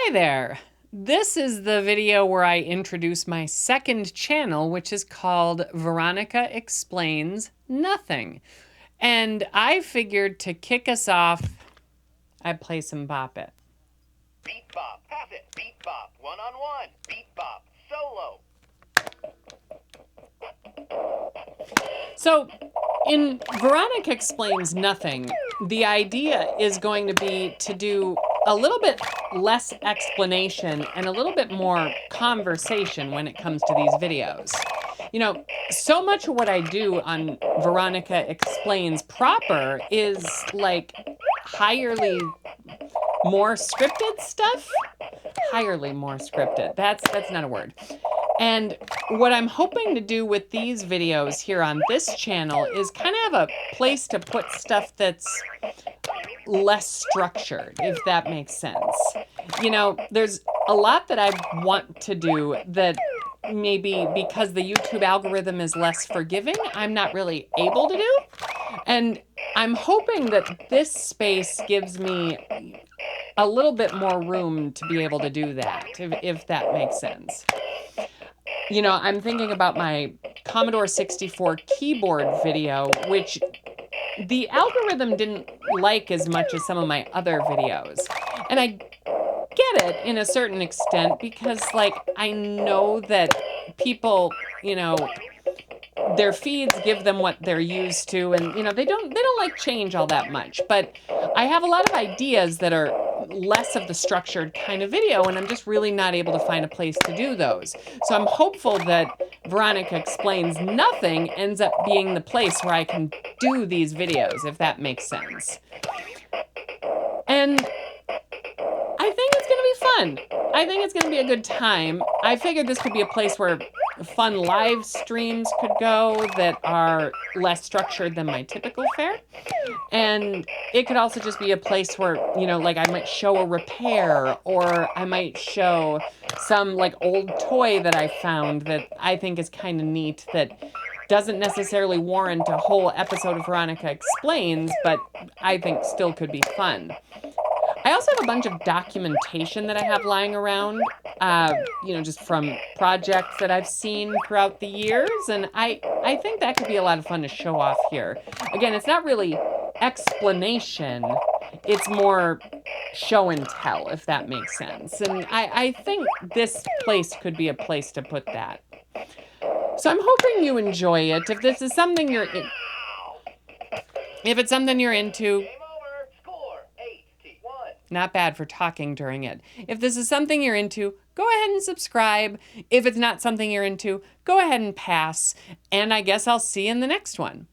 Hi there! This is the video where I introduce my second channel, which is called Veronica Explains Nothing. And I figured to kick us off, I'd play some Bop-It. Beat bop, pass it, beat bop, one-on-one, beat bop, solo. So, in Veronica Explains Nothing, the idea is going to be to do a little bit less explanation and a little bit more conversation when it comes to these videos. You know, so much of what I do on Veronica Explains proper is like hirely more scripted stuff. Hirely more scripted. That's not a word. And what I'm hoping to do with these videos here on this channel is kind of have a place to put stuff that's less structured, if that makes sense. You know, there's a lot that I want to do that maybe because the YouTube algorithm is less forgiving, I'm not really able to do. And I'm hoping that this space gives me a little bit more room to be able to do that, if that makes sense. You know, I'm thinking about my Commodore 64 keyboard video, which the algorithm didn't like as much as some of my other videos. And I get it in a certain extent because, like, I know that people, you know, their feeds give them what they're used to, and you know they don't like change all that much. But I have a lot of ideas that are less of the structured kind of video, and I'm just really not able to find a place to do those. So I'm hopeful that Veronica Explains Nothing ends up being the place where I can do these videos, if that makes sense. And I think it's going to be fun. I think it's going to be a good time. I figured this could be a place where fun live streams could go that are less structured than my typical fare. And it could also just be a place where, you know, like I might show a repair, or I might show some like old toy that I found that I think is kind of neat that doesn't necessarily warrant a whole episode of Veronica Explains, but I think still could be fun. I also have a bunch of documentation that I have lying around, you know, just from projects that I've seen throughout the years, and I think that could be a lot of fun to show off here. Again, it's not really explanation, it's more show and tell, if that makes sense. And I think this place could be a place to put that. So I'm hoping you enjoy it. If this is something you're in, if it's something you're into, Game over, score, 8-1. not bad for talking during it. If this is something you're into, go ahead and subscribe. If it's not something you're into, go ahead and pass. And I guess I'll see you in the next one.